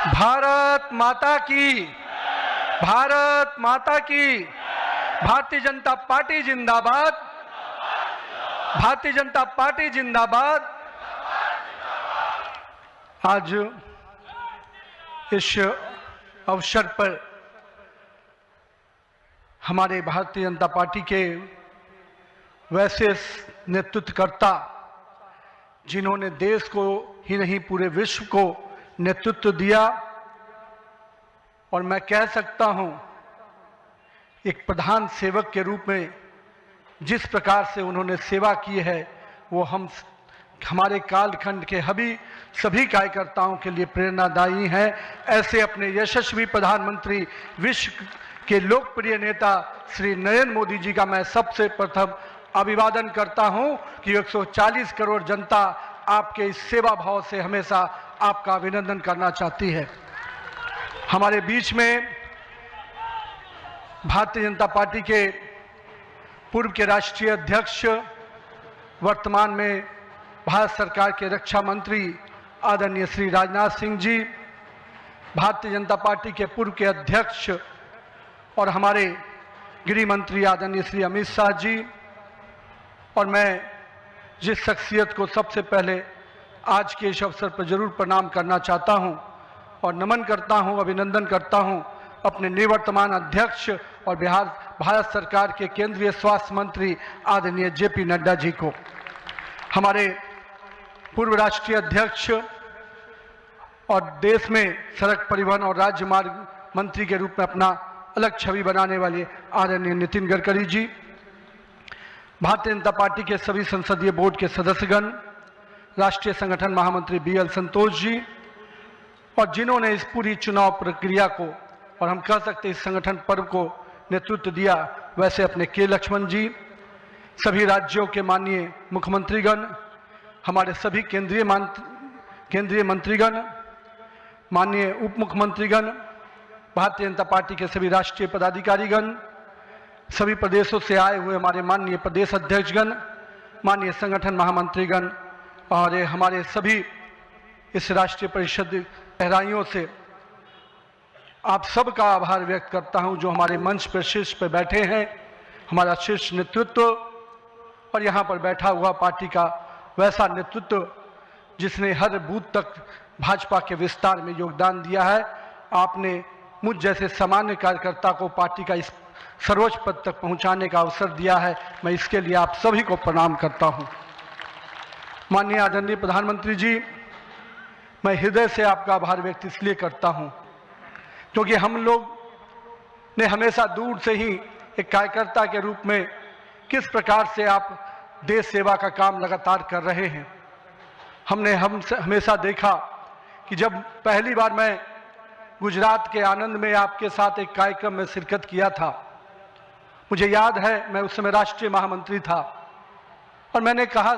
भारत माता की, भारत माता की। भारतीय जनता पार्टी जिंदाबाद, भारतीय जनता पार्टी जिंदाबाद। आज इस अवसर पर हमारे भारतीय जनता पार्टी के वैसे नेतृत्वकर्ता, जिन्होंने देश को ही नहीं पूरे विश्व को नेतृत्व दिया, और मैं कह सकता हूं एक प्रधान सेवक के रूप में जिस प्रकार से उन्होंने सेवा की है, वो हमारे कालखंड के सभी कार्यकर्ताओं के लिए प्रेरणादायी हैं। ऐसे अपने यशस्वी प्रधानमंत्री, विश्व के लोकप्रिय नेता श्री नरेंद्र मोदी जी का मैं सबसे प्रथम अभिवादन करता हूं कि 140 करोड़ जनता आपके इस सेवा भाव से हमेशा आपका अभिनंदन करना चाहती है। हमारे बीच में भारतीय जनता पार्टी के पूर्व के राष्ट्रीय अध्यक्ष, वर्तमान में भारत सरकार के रक्षा मंत्री आदरणीय श्री राजनाथ सिंह जी, भारतीय जनता पार्टी के पूर्व के अध्यक्ष और हमारे गृह मंत्री आदरणीय श्री अमित शाह जी, और मैं जिस शख्सियत को सबसे पहले आज के इस अवसर पर जरूर प्रणाम करना चाहता हूं और नमन करता हूं, अभिनंदन करता हूं, अपने निवर्तमान अध्यक्ष और भारत सरकार के केंद्रीय स्वास्थ्य मंत्री आदरणीय जेपी नड्डा जी को, हमारे पूर्व राष्ट्रीय अध्यक्ष और देश में सड़क परिवहन और राज्य मार्ग मंत्री के रूप में अपना अलग छवि बनाने वाले आदरणीय नितिन गडकरी जी, भारतीय जनता पार्टी के सभी संसदीय बोर्ड के सदस्यगण, राष्ट्रीय संगठन महामंत्री BL संतोष जी, और जिन्होंने इस पूरी चुनाव प्रक्रिया को और हम कह सकते इस संगठन पर्व को नेतृत्व दिया, वैसे अपने के लक्ष्मण जी, सभी राज्यों के माननीय मुख्यमंत्रीगण, हमारे सभी केंद्रीय मंत्रीगण, माननीय उप मुख्यमंत्रीगण, भारतीय जनता पार्टी के सभी राष्ट्रीय पदाधिकारीगण, सभी प्रदेशों से आए हुए हमारे माननीय प्रदेश अध्यक्षगण, माननीय संगठन महामंत्रीगण, और हमारे सभी इस राष्ट्रीय परिषद गहराइयों से आप सबका आभार व्यक्त करता हूं जो हमारे मंच पर शीर्ष पर बैठे हैं, हमारा शीर्ष नेतृत्व, और यहाँ पर बैठा हुआ पार्टी का वैसा नेतृत्व जिसने हर बूथ तक भाजपा के विस्तार में योगदान दिया है। आपने मुझ जैसे सामान्य कार्यकर्ता को पार्टी का इस सर्वोच्च पद तक पहुंचाने का अवसर दिया है, मैं इसके लिए आप सभी को प्रणाम करता हूं। माननीय आदरणीय प्रधानमंत्री जी, मैं हृदय से आपका आभार व्यक्त इसलिए करता हूं क्योंकि हम लोग ने हमेशा दूर से ही एक कार्यकर्ता के रूप में किस प्रकार से आप देश सेवा का काम लगातार कर रहे हैं। हमने हमेशा देखा कि जब पहली बार मैं गुजरात के आनंद में आपके साथ एक कार्यक्रम में शिरकत किया था, मुझे याद है मैं उस समय राष्ट्रीय महामंत्री था, और मैंने कहा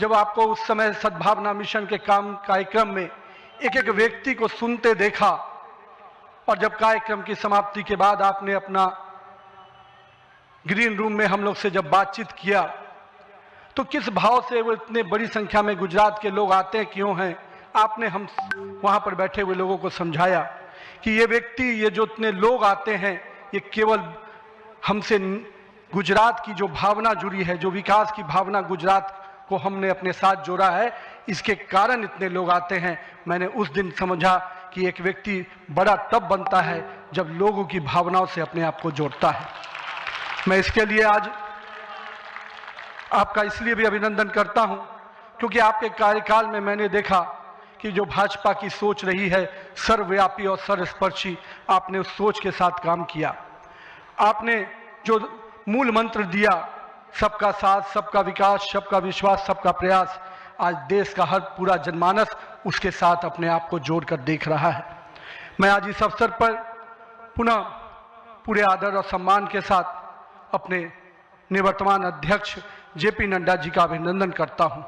जब आपको उस समय सद्भावना मिशन के कार्यक्रम में एक एक व्यक्ति को सुनते देखा, और जब कार्यक्रम की समाप्ति के बाद आपने अपना ग्रीन रूम में हम लोग से जब बातचीत किया, तो किस भाव से वो इतने बड़ी संख्या में गुजरात के लोग आते क्यों हैं, आपने हम वहां पर बैठे हुए लोगों को समझाया कि ये व्यक्ति, ये जो इतने लोग आते हैं, ये केवल हमसे गुजरात की जो भावना जुड़ी है, जो विकास की भावना गुजरात को हमने अपने साथ जोड़ा है, इसके कारण इतने लोग आते हैं। मैंने उस दिन समझा कि एक व्यक्ति बड़ा तब बनता है जब लोगों की भावनाओं से अपने आप को जोड़ता है। मैं इसके लिए आज आपका इसलिए भी अभिनंदन करता हूं क्योंकि आपके कार्यकाल में मैंने देखा कि जो भाजपा की सोच रही है सर्वव्यापी और सर्वस्पर्शी, आपने उस सोच के साथ काम किया। आपने जो मूल मंत्र दिया, सबका साथ, सबका विकास, सबका विश्वास, सबका प्रयास, आज देश का हर पूरा जनमानस उसके साथ अपने आप को जोड़कर देख रहा है। मैं आज इस अवसर पर पुनः पूरे आदर और सम्मान के साथ अपने निवर्तमान अध्यक्ष जेपी नड्डा जी का अभिनंदन करता हूं,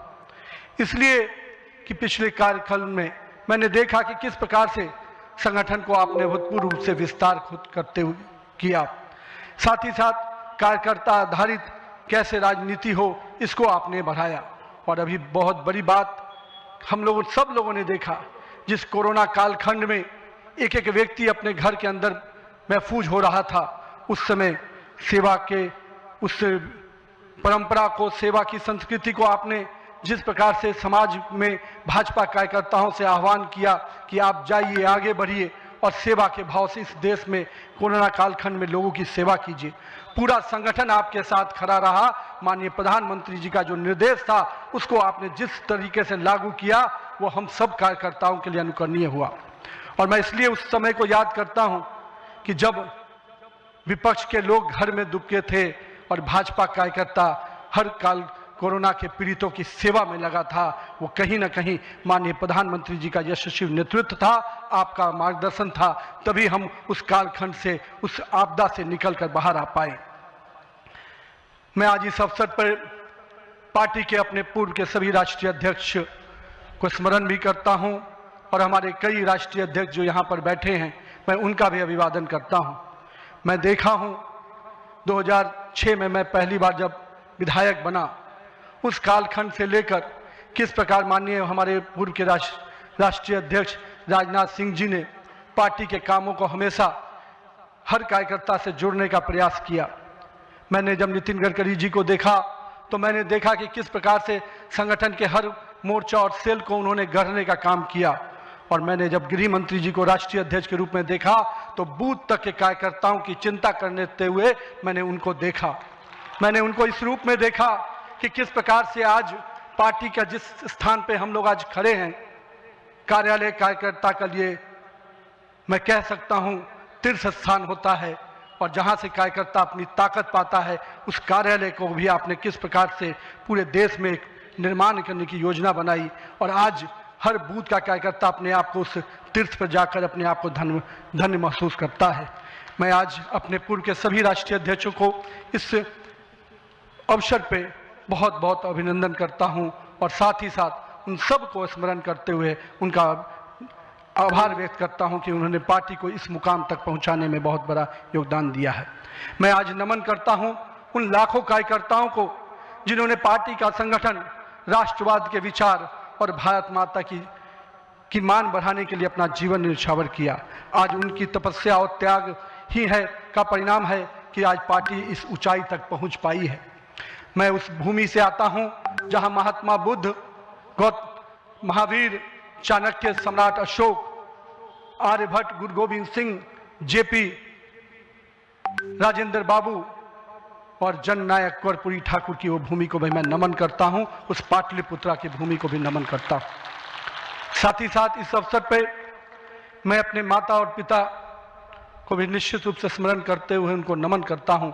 इसलिए कि पिछले कार्यकाल में मैंने देखा कि किस प्रकार से संगठन को आपने भूतपूर्व रूप से विस्तार खुद करते हुए किया, साथ ही साथ कार्यकर्ता आधारित कैसे राजनीति हो इसको आपने बढ़ाया। और अभी बहुत बड़ी बात हम लोगों सब लोगों ने देखा, जिस कोरोना कालखंड में एक एक व्यक्ति अपने घर के अंदर महफूज हो रहा था, उस समय सेवा के उस परंपरा को, सेवा की संस्कृति को आपने जिस प्रकार से समाज में भाजपा कार्यकर्ताओं से आह्वान किया कि आप जाइए, आगे बढ़िए और सेवा के भाव से इस देश में कोरोना कालखंड में लोगों की सेवा कीजिए। पूरा संगठन आपके साथ खड़ा रहा। माननीय प्रधानमंत्री जी का जो निर्देश था उसको आपने जिस तरीके से लागू किया वो हम सब कार्यकर्ताओं के लिए अनुकरणीय हुआ। और मैं इसलिए उस समय को याद करता हूं कि जब विपक्ष के लोग घर में दुबके थे और भाजपा कार्यकर्ता हर काल कोरोना के पीड़ितों की सेवा में लगा था, वो कहीं ना कहीं माननीय प्रधानमंत्री जी का यशस्वी नेतृत्व था, आपका मार्गदर्शन था, तभी हम उस कालखंड से, उस आपदा से निकलकर बाहर आ पाए। मैं आज इस अवसर पर पार्टी के अपने पूर्व के सभी राष्ट्रीय अध्यक्ष को स्मरण भी करता हूं और हमारे कई राष्ट्रीय अध्यक्ष जो यहाँ पर बैठे हैं, मैं उनका भी अभिवादन करता हूं। मैं देखा हूं 2006 में मैं पहली बार जब विधायक बना, उस कालखंड से लेकर किस प्रकार माननीय हमारे पूर्व के राष्ट्रीय अध्यक्ष राजनाथ सिंह जी ने पार्टी के कामों को हमेशा हर कार्यकर्ता से जुड़ने का प्रयास किया। मैंने जब नितिन गडकरी जी को देखा तो मैंने देखा कि किस प्रकार से संगठन के हर मोर्चा और सेल को उन्होंने गढ़ने का काम किया। और मैंने जब गृह मंत्री जी को राष्ट्रीय अध्यक्ष के रूप में देखा तो बूथ तक के कार्यकर्ताओं की चिंता करते हुए मैंने उनको देखा। मैंने उनको इस रूप में देखा कि किस प्रकार से आज पार्टी का जिस स्थान पे हम लोग आज खड़े हैं, कार्यालय कार्यकर्ता के लिए मैं कह सकता हूं तीर्थ स्थान होता है, और जहां से कार्यकर्ता अपनी ताकत पाता है, उस कार्यालय को भी आपने किस प्रकार से पूरे देश में एक निर्माण करने की योजना बनाई। और आज हर बूथ का कार्यकर्ता अपने आप को उस तीर्थ पर जाकर अपने आप को धन्य महसूस करता है। मैं आज अपने पूर्व के सभी राष्ट्रीय अध्यक्षों को इस अवसर पे बहुत बहुत अभिनंदन करता हूं और साथ ही साथ उन सब को स्मरण करते हुए उनका आभार व्यक्त करता हूं कि उन्होंने पार्टी को इस मुकाम तक पहुंचाने में बहुत बड़ा योगदान दिया है। मैं आज नमन करता हूं उन लाखों कार्यकर्ताओं को जिन्होंने पार्टी का संगठन, राष्ट्रवाद के विचार और भारत माता की मान बढ़ाने के लिए अपना जीवन न्यौछावर किया। आज उनकी तपस्या और त्याग ही है का परिणाम है कि आज पार्टी इस ऊंचाई तक पहुंच पाई है। मैं उस भूमि से आता हूं जहां महात्मा बुद्ध, महावीर, चाणक्य, सम्राट अशोक, आर्यभट्ट, गुरु गोविंद सिंह, जेपी, राजेंद्र बाबू और जननायक कर्पूरी ठाकुर की वो भूमि को भी मैं नमन करता हूं, उस पाटलिपुत्रा की भूमि को भी नमन करता हूं। साथ ही साथ इस अवसर पे मैं अपने माता और पिता को भी निश्चित रूप से स्मरण करते हुए उनको नमन करता हूं,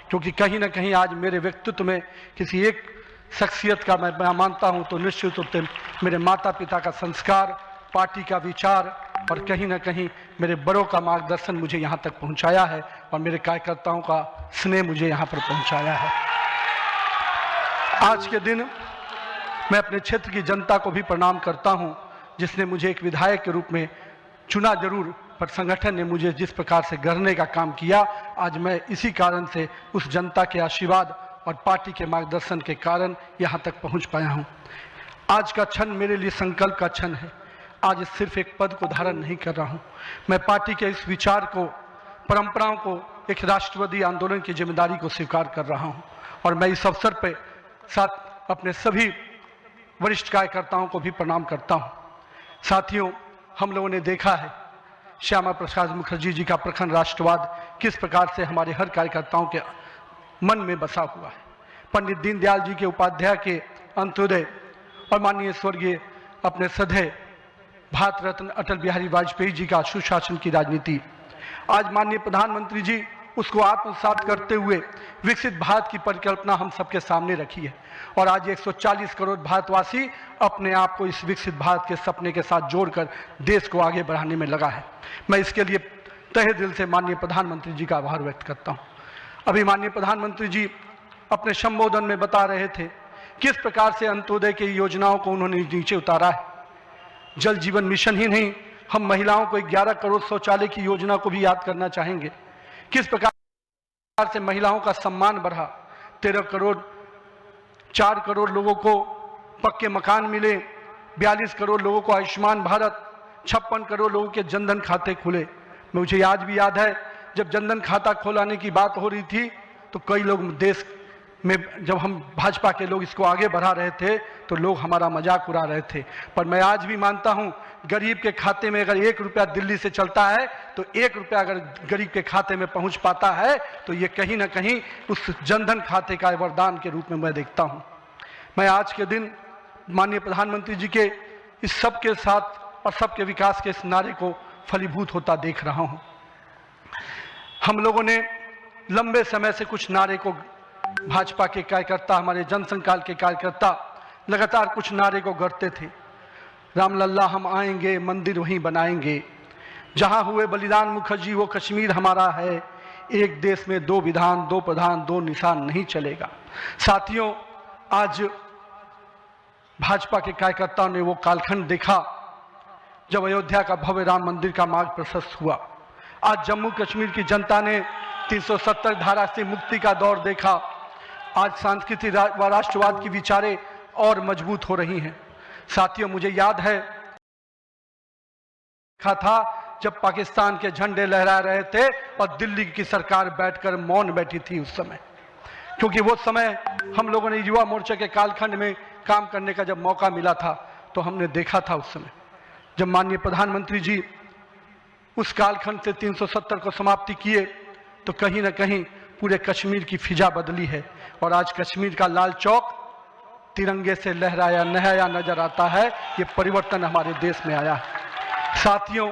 क्योंकि कहीं ना कहीं आज मेरे व्यक्तित्व में किसी एक शख्सियत का मैं मानता हूं तो निश्चित रूप से मेरे माता पिता का संस्कार, पार्टी का विचार और कहीं ना कहीं मेरे बड़ों का मार्गदर्शन मुझे यहां तक पहुंचाया है और मेरे कार्यकर्ताओं का स्नेह मुझे यहां पर पहुंचाया है। आज के दिन मैं अपने क्षेत्र की जनता को भी प्रणाम करता हूं, जिसने मुझे एक विधायक के रूप में चुना जरूर, पर संगठन ने मुझे जिस प्रकार से गढ़ने का काम किया, आज मैं इसी कारण से उस जनता के आशीर्वाद और पार्टी के मार्गदर्शन के कारण यहां तक पहुंच पाया हूं। आज का क्षण मेरे लिए संकल्प का क्षण है। आज सिर्फ एक पद को धारण नहीं कर रहा हूं, मैं पार्टी के इस विचार को, परंपराओं को, एक राष्ट्रवादी आंदोलन की जिम्मेदारी को स्वीकार कर रहा हूं। और मैं इस अवसर पर साथ अपने सभी वरिष्ठ कार्यकर्ताओं को भी प्रणाम करता हूं। साथियों, हम लोगों ने देखा है श्यामा प्रसाद मुखर्जी जी का प्रखर राष्ट्रवाद किस प्रकार से हमारे हर कार्यकर्ताओं के मन में बसा हुआ है। पंडित दीनदयाल जी के उपाध्याय के अंत्योदय और माननीय स्वर्गीय अपने सदैव भारत रत्न अटल बिहारी वाजपेयी जी का सुशासन की राजनीति, आज माननीय प्रधानमंत्री जी उसको आत्मसात करते हुए विकसित भारत की परिकल्पना हम सबके सामने रखी है। और आज 140 करोड़ भारतवासी अपने आप को इस विकसित भारत के सपने के साथ जोड़कर देश को आगे बढ़ाने में लगा है। मैं इसके लिए तहे दिल से माननीय प्रधानमंत्री जी का आभार व्यक्त करता हूँ। अभी माननीय प्रधानमंत्री जी अपने संबोधन में बता रहे थे किस प्रकार से अंत्योदय की योजनाओं को उन्होंने नीचे उतारा है। जल जीवन मिशन ही नहीं, हम महिलाओं को 11 करोड़ शौचालय की योजना को भी याद करना चाहेंगे। किस प्रकार से महिलाओं का सम्मान बढ़ा, 4 करोड़ लोगों को पक्के मकान मिले, 42 करोड़ लोगों को आयुष्मान भारत, 56 करोड़ लोगों के जनधन खाते खुले। मुझे आज भी याद है जब जनधन खाता खोलाने की बात हो रही थी तो कई लोग देश में, जब हम भाजपा के लोग इसको आगे बढ़ा रहे थे तो लोग हमारा मजाक उड़ा रहे थे। पर मैं आज भी मानता हूं गरीब के खाते में अगर 1 रुपया दिल्ली से चलता है तो 1 रुपया अगर गरीब के खाते में पहुंच पाता है तो ये कहीं ना कहीं उस जनधन खाते का वरदान के रूप में मैं देखता हूं। मैं आज के दिन माननीय प्रधानमंत्री जी के इस सब के साथ और सबके विकास के इस नारे को फलीभूत होता देख रहा हूं। हम लोगों ने लंबे समय से कुछ नारे को, भाजपा के कार्यकर्ता, हमारे जनसंकाल के कार्यकर्ता लगातार कुछ नारे को गढ़ते थे। रामलल्ला हम आएंगे, मंदिर वहीं बनाएंगे, जहां हुए बलिदान मुखर्जी वो कश्मीर हमारा है, एक देश में 2 विधान 2 प्रधान 2 निशान नहीं चलेगा। साथियों, आज भाजपा के कार्यकर्ताओं ने वो कालखंड देखा जब अयोध्या का भव्य राम मंदिर का मार्ग प्रशस्त हुआ। आज जम्मू कश्मीर की जनता ने 370 धारा से मुक्ति का दौर देखा। आज सांस्कृतिक व राष्ट्रवाद की विचारें और मजबूत हो रही हैं। साथियों, मुझे याद है था जब पाकिस्तान के झंडे लहरा रहे थे और दिल्ली की सरकार बैठकर मौन बैठी थी उस समय, क्योंकि वो समय हम लोगों ने युवा मोर्चा के कालखंड में काम करने का जब मौका मिला था तो हमने देखा था उस समय जब माननीय प्रधानमंत्री जी उस कालखंड से 370 को समाप्ति किए तो कहीं ना कहीं पूरे कश्मीर की फिजा बदली है और आज कश्मीर का लाल चौक तिरंगे से लहराया नया नजर आता है। ये परिवर्तन हमारे देश में आया है। साथियों,